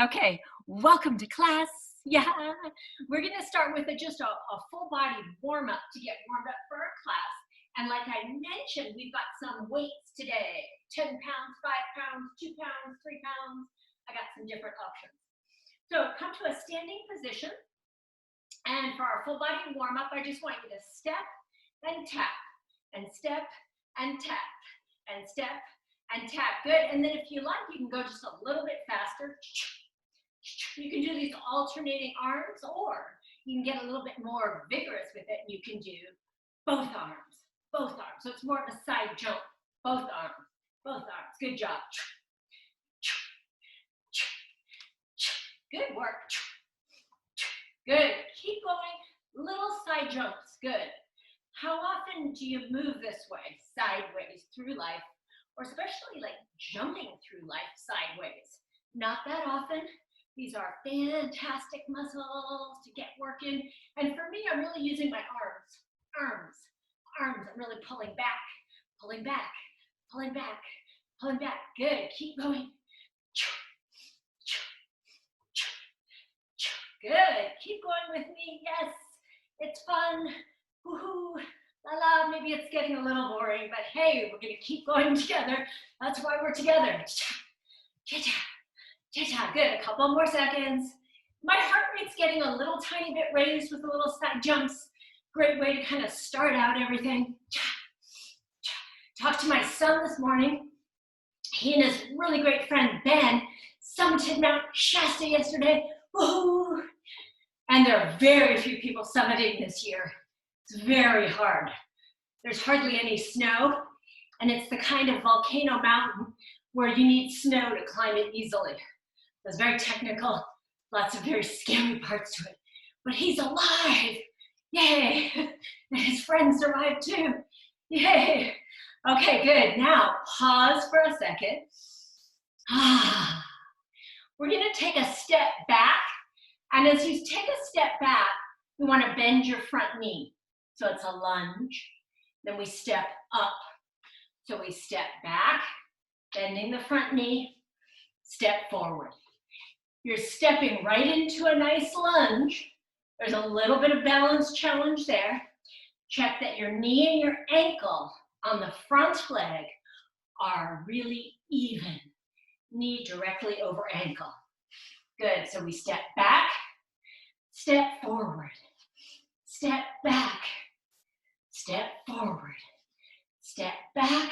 Okay, welcome to class. Yeah, we're going to start with just a full body warm up to get warmed up for our class. And like I mentioned, we've got some weights today. 10 pounds, 5 pounds, 2 pounds, 3 pounds. I got some different options. So come to a standing position. And for our full body warm up, I just want you to step and tap and step and tap and step and tap. Good. And then if you like, you can go just a little bit faster. You can do these alternating arms, or you can get a little bit more vigorous with it, and you can do both arms, both arms. So it's more of a side jump, both arms, both arms. Good job. Good work. Good. Keep going. Little side jumps. Good. How often do you move this way, sideways through life, or especially like jumping through life sideways? Not that often. These are fantastic muscles to get working. And for me, I'm really using my arms. I'm really pulling back, pulling back, pulling back, pulling back. Good, keep going. Good, keep going with me. Yes, it's fun. Woohoo, la la, maybe it's getting a little boring, but hey, we're gonna keep going together. That's why we're together. Good, a couple more seconds. My heart rate's getting a little tiny bit raised with the little side jumps. Great way to kind of start out everything. Talked to my son this morning. He and his really great friend, Ben, summited Mount Shasta yesterday. Woohoo! And there are very few people summiting this year. It's very hard. There's hardly any snow, and it's the kind of volcano mountain where you need snow to climb it easily. It's very technical, lots of very scary parts to it. But he's alive, yay! And his friends survived too, yay! Okay, good, now pause for a second. We're gonna take a step back, and as you take a step back, you wanna bend your front knee. So it's a lunge, then we step up. So we step back, bending the front knee, step forward. You're stepping right into a nice lunge. There's a little bit of balance challenge there. Check that your knee and your ankle on the front leg are really even. Knee directly over ankle. Good, so we step back, step forward, step back, step forward, step back,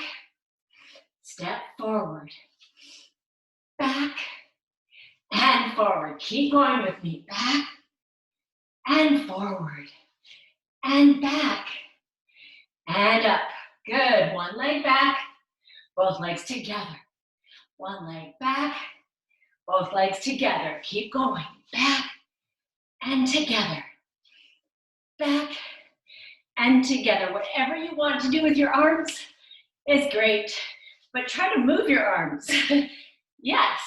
step forward, back, and forward. Keep going with me. Back and forward and back and up. Good. One leg back, both legs together. One leg back, both legs together. Keep going. Back and together. Back and together. Whatever you want to do with your arms is great, but try to move your arms. Yes.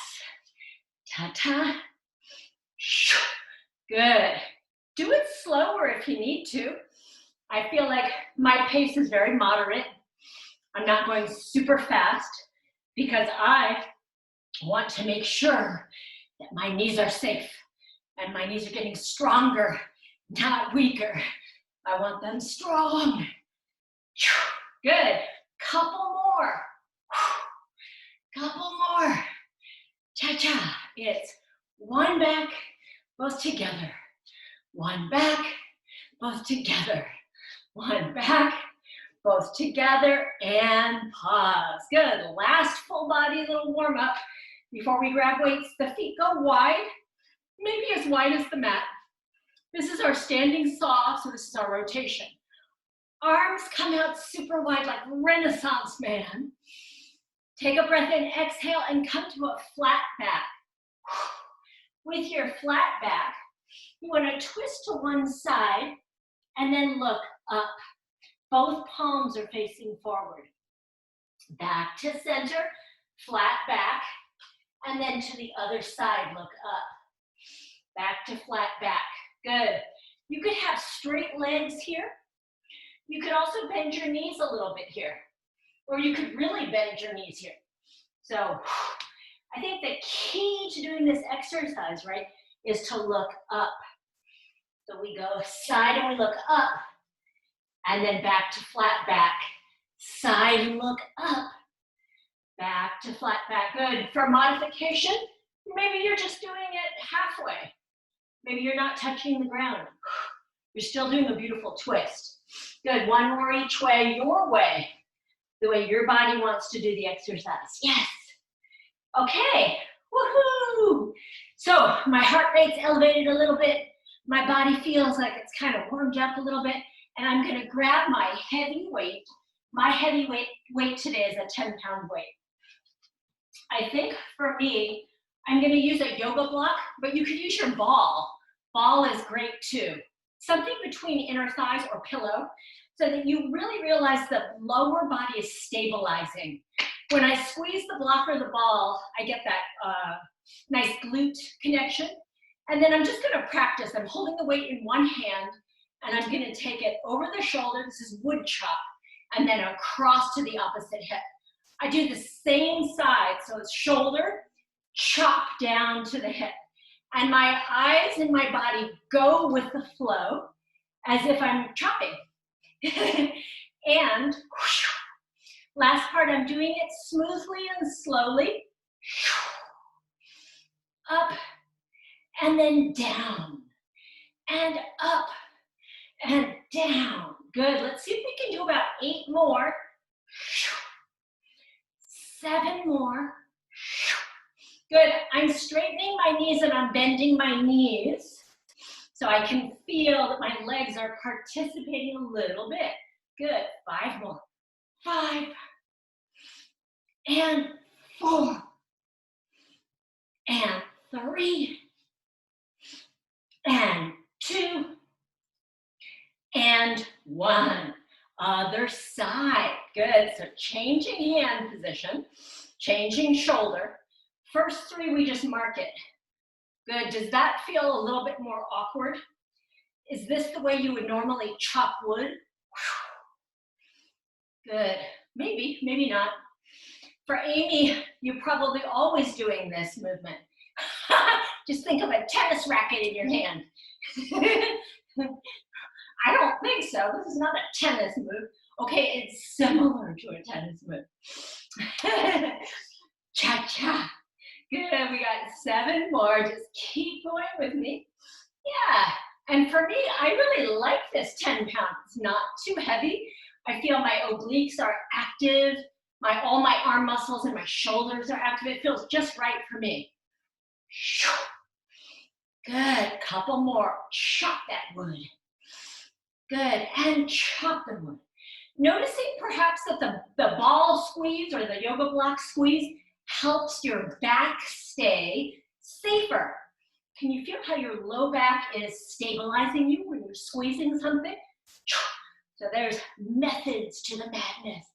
Ta-ta. Good. Do it slower if you need to. I feel like my pace is very moderate. I'm not going super fast because I want to make sure that my knees are safe and my knees are getting stronger, not weaker. I want them strong. Good. Couple more. Couple more. Cha-cha. It's one back, both together. One back, both together. One back, both together, and pause. Good. Last full body little warm up before we grab weights. The feet go wide, maybe as wide as the mat. This is our standing saw, so this is our rotation. Arms come out super wide like Renaissance man. Take a breath in, exhale, and come to a flat back. With your flat back, you want to twist to one side and then look up. Both palms are facing forward. Back to center, flat back, and then to the other side, look up. Back to flat back. Good. You could have straight legs here. You could also bend your knees a little bit here. Or you could really bend your knees here. So I think the key to doing this exercise, right, is to look up. So we go side and we look up, and then back to flat back. Side and look up, back to flat back. Good. For modification, maybe you're just doing it halfway. Maybe you're not touching the ground. You're still doing a beautiful twist. Good. One more each way, your way. The way your body wants to do the exercise. Yes. Okay. Woohoo! So my heart rate's elevated a little bit. My body feels like it's kind of warmed up a little bit. And I'm going to grab my heavy weight. My heavy weight today is a 10-pound weight. I think for me, I'm going to use a yoga block, but you could use your ball. Ball is great too. Something between inner thighs or pillow so that you really realize the lower body is stabilizing. When I squeeze the block or the ball, I get that nice glute connection. And then I'm just going to practice. I'm holding the weight in one hand, and I'm going to take it over the shoulder. This is wood chop. And then across to the opposite hip. I do the same side, so it's shoulder, chop down to the hip. And my eyes and my body go with the flow as if I'm chopping. And whoosh, last part, I'm doing it smoothly and slowly. Up and then down and up and down. Good. Let's see if we can do about 8 more. 7 more. Good. I'm straightening my knees and I'm bending my knees so I can feel that my legs are participating a little bit. Good. 5 more. 5 and 4 and 3 and 2 and 1. Other side. Good. So changing hand position, changing shoulder. First 3, we just mark it. Good. Does that feel a little bit more awkward? Is this the way you would normally chop wood? Good. Maybe, maybe not. For Amy, you're probably always doing this movement. Just think of a tennis racket in your hand. I don't think so. This is not a tennis move. Okay, it's similar to a tennis move. Cha-cha. Good, we got 7 more. Just keep going with me. Yeah, and for me, I really like this 10 pounds. It's not too heavy. I feel my obliques are active. All my arm muscles and my shoulders are active. It feels just right for me. Good, couple more. Chop that wood. Good, and chop the wood. Noticing perhaps that the ball squeeze or the yoga block squeeze helps your back stay safer. Can you feel how your low back is stabilizing you when you're squeezing something? So there's methods to the madness.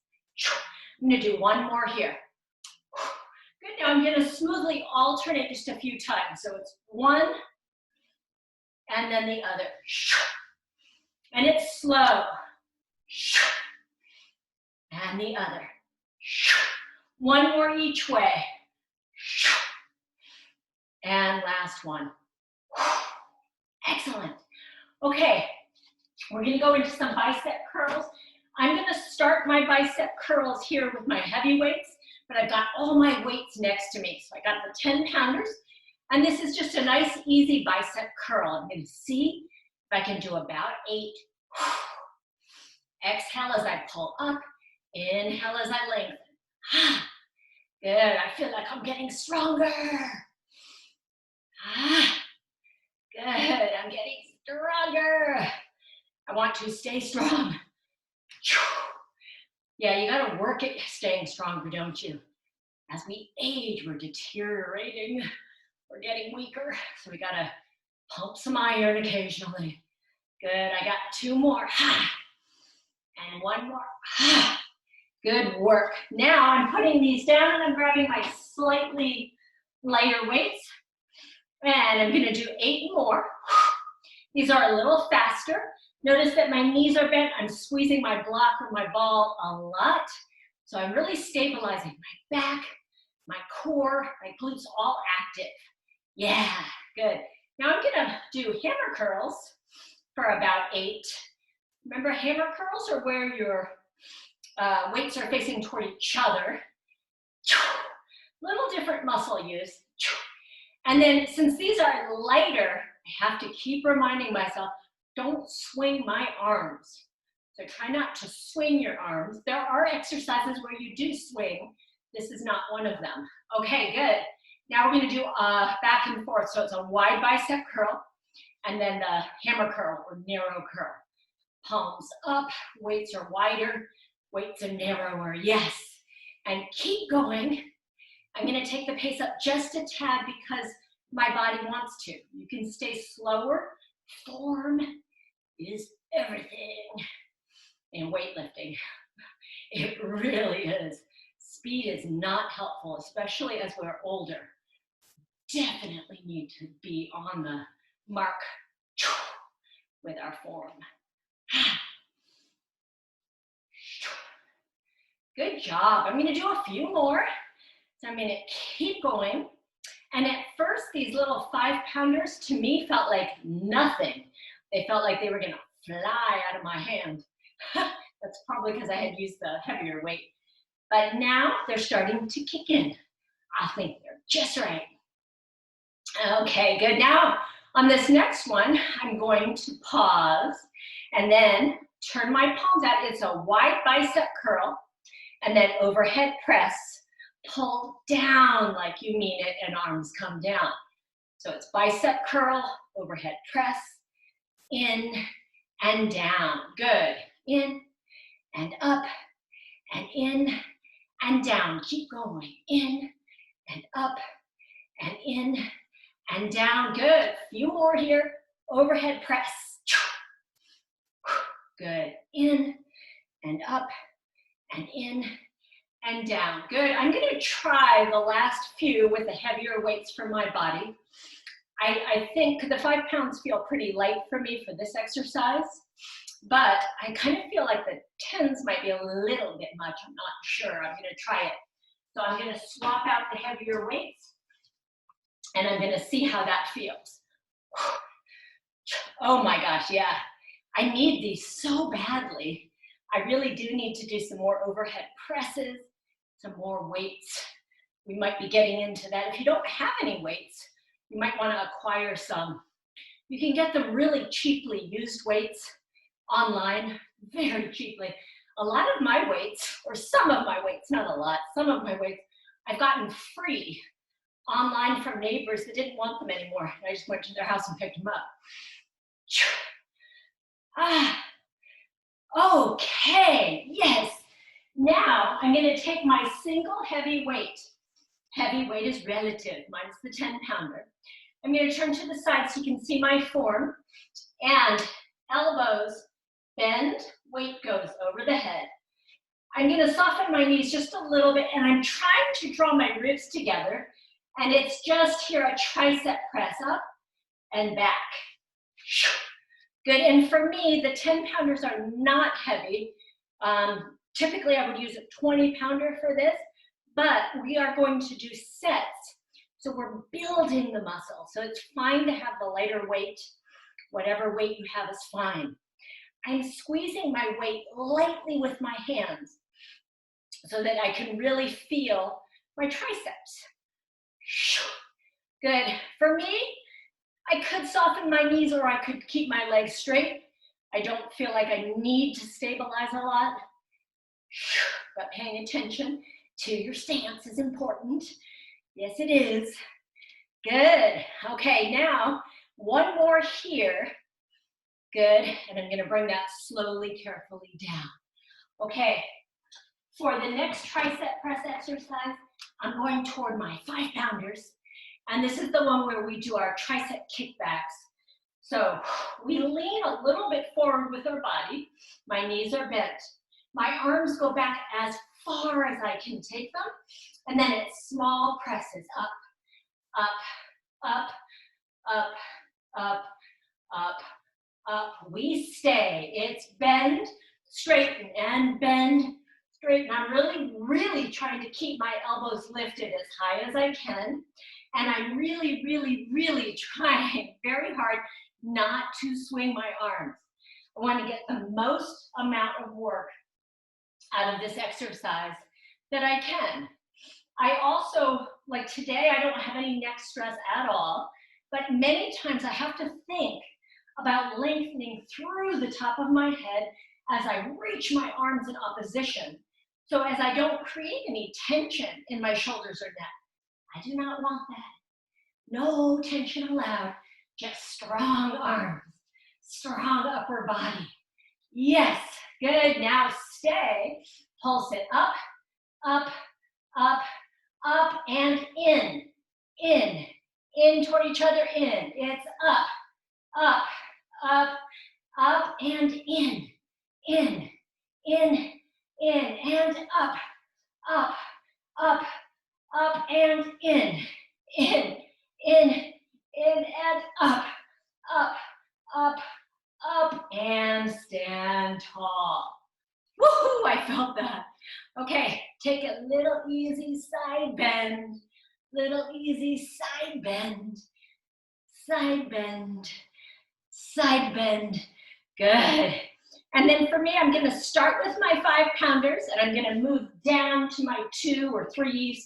I'm gonna do 1 more here. Good, now I'm gonna smoothly alternate just a few times. So it's 1 and then the other. And it's slow. And the other. 1 more each way. And last one. Excellent. Okay, we're gonna go into some bicep curls. I'm gonna start my bicep curls here with my heavy weights, but I've got all my weights next to me. So I got the 10 pounders, and this is just a nice, easy bicep curl. I'm gonna see if I can do about 8. Exhale as I pull up, inhale as I lengthen. Good, I feel like I'm getting stronger. Good, I'm getting stronger. I want to stay strong. Yeah, you gotta work at staying stronger, don't you? As we age, we're deteriorating. We're getting weaker, so we gotta pump some iron occasionally. Good, I got 2 more. And 1 more. Good work. Now I'm putting these down and I'm grabbing my slightly lighter weights. And I'm gonna do 8 more. These are a little faster. Notice that my knees are bent. I'm squeezing my block or my ball a lot. So I'm really stabilizing my back, my core, my glutes all active. Yeah, good. Now I'm gonna do hammer curls for about 8. Remember, hammer curls are where your weights are facing toward each other. Little different muscle use. And then since these are lighter, I have to keep reminding myself, don't swing my arms. So try not to swing your arms. There are exercises where you do swing. This is not one of them. Okay, good. Now we're gonna do back and forth. So it's a wide bicep curl and then the hammer curl or narrow curl. Palms up, weights are wider, weights are narrower, yes. And keep going. I'm gonna take the pace up just a tad because my body wants to. You can stay slower. Form is everything in weightlifting. It really is. Speed is not helpful, especially as we're older. Definitely need to be on the mark with our form. Good job. I'm going to do a few more. So I'm going to keep going. And at first, these little 5-pounders to me felt like nothing. They felt like they were going to fly out of my hand. That's probably because I had used the heavier weight. But now they're starting to kick in. I think they're just right. Okay, good. Now on this next one, I'm going to pause and then turn my palms out. It's a wide bicep curl and then overhead press. Pull down like you mean it and arms come down. So it's bicep curl, overhead press, in and down. Good. In and up and in and down. Keep going. In and up and in and down. Good. Few more here. Overhead press. Good. In and up and in and down. Good. I'm going to try the last few with the heavier weights for my body. I think the 5 pounds feel pretty light for me for this exercise, but I kind of feel like the 10s might be a little bit much. I'm not sure. I'm going to try it. So I'm going to swap out the heavier weights and I'm going to see how that feels. Oh my gosh, yeah. I need these so badly. I really do need to do some more overhead presses, some more weights. We might be getting into that. If you don't have any weights, you might want to acquire some. You can get them really cheaply, used weights online, very cheaply. A lot of my weights, or some of my weights, not a lot, some of my weights, I've gotten free online from neighbors that didn't want them anymore. I just went to their house and picked them up. Okay, yes. Now I'm going to take my single heavy weight. Heavy weight is relative. Mine's the 10-pounder. I'm going to turn to the side so you can see my form. And elbows bend, weight goes over the head. I'm going to soften my knees just a little bit, and I'm trying to draw my ribs together. And it's just here a tricep press up and back. Good. And for me, the 10-pounders are not heavy. Typically, I would use a 20-pounder for this, but we are going to do sets. So we're building the muscle. So it's fine to have the lighter weight. Whatever weight you have is fine. I'm squeezing my weight lightly with my hands so that I can really feel my triceps. Good. For me, I could soften my knees or I could keep my legs straight. I don't feel like I need to stabilize a lot, but paying attention to your stance is important. Yes, it is. Good. Okay, now one more here. Good. And I'm going to bring that slowly, carefully down. Okay. For the next tricep press exercise, I'm going toward my 5-pounders. And this is the one where we do our tricep kickbacks. So we lean a little bit forward with our body. My knees are bent. My arms go back as far as I can take them. And then it's small presses up, up, up, up, up, up, up. We stay. It's bend, straighten, and bend, Great, and I'm really, really trying to keep my elbows lifted as high as I can. And I'm really, really, really trying very hard not to swing my arms. I want to get the most amount of work out of this exercise that I can. I also, like today, I don't have any neck stress at all, but many times I have to think about lengthening through the top of my head as I reach my arms in opposition. So as I don't create any tension in my shoulders or neck. I do not want that. No tension allowed, just strong arms, strong upper body. Yes, good. Now stay. Pulse it up, up, up, up, and in, in toward each other, in. It's up, up, up, up, and in, and up, up, up, up, and in, and up, up, up, up, and stand tall. Woohoo, I felt that. Okay, take a little easy side bend, little easy side bend, side bend, side bend. Good. And then for me, I'm gonna start with my 5-pounders and I'm gonna move down to my 2 or 3s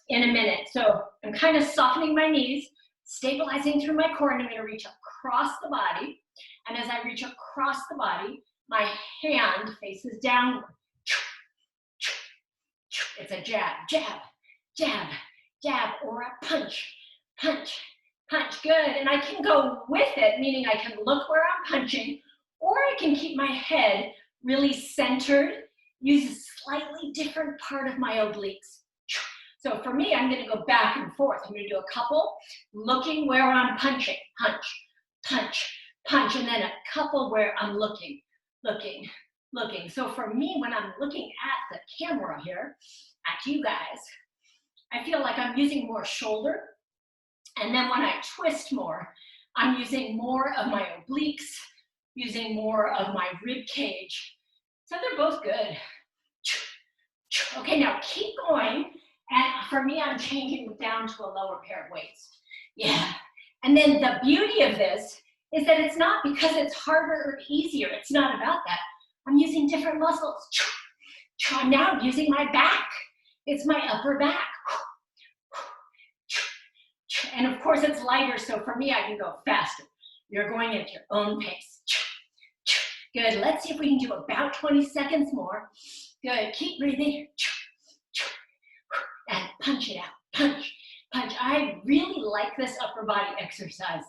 in a minute. So I'm kind of softening my knees, stabilizing through my core, and I'm gonna reach across the body. And as I reach across the body, my hand faces downward. It's a jab, jab, jab, jab, or a punch, punch, punch. Good. And I can go with it, meaning I can look where I'm punching, or I can keep my head really centered, use a slightly different part of my obliques. So for me, I'm going to go back and forth. I'm going to do a couple, looking where I'm punching, punch, punch, punch, and then a couple where I'm looking, looking, looking. So for me, when I'm looking at the camera here, at you guys, I feel like I'm using more shoulder. And then when I twist more, I'm using more of my obliques, using more of my rib cage. So they're both good. Okay, now keep going. And for me, I'm changing down to a lower pair of weights. Yeah. And then the beauty of this is that it's not because it's harder or easier. It's not about that. I'm using different muscles. Now I'm using my back. It's my upper back. And of course it's lighter, so for me I can go faster. You're going at your own pace. Good, let's see if we can do about 20 seconds more. Good, keep breathing. And punch it out, punch, punch. I really like this upper body exercise.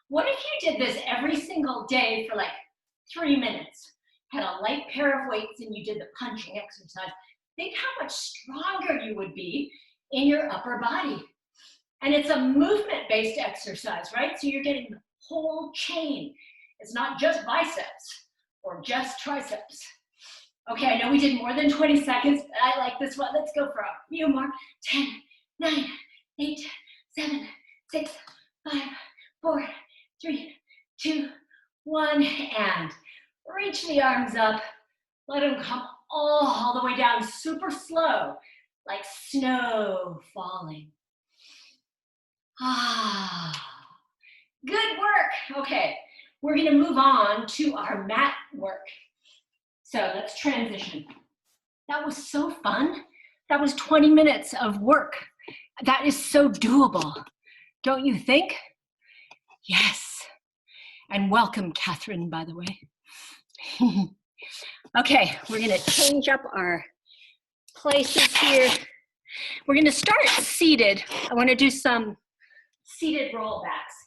What if you did this every single day for like 3 minutes? Had a light pair of weights and you did the punching exercise. Think how much stronger you would be in your upper body. And it's a movement-based exercise, right? So you're getting the whole chain. It's not just biceps or just triceps. Okay, I know we did more than 20 seconds, but I like this one. Let's go for a few more. 10, 9, 8, 7, 6, 5, 4, 3, 2, 1, and reach the arms up. Let them come all the way down, super slow, like snow falling. Ah, good work. Okay, we're gonna move on to our mat work. So let's transition. That was so fun. That was 20 minutes of work. That is so doable, don't you think? Yes. And welcome, Catherine, by the way. Okay, we're gonna change up our places here. We're gonna start seated. I wanna do some seated rollbacks.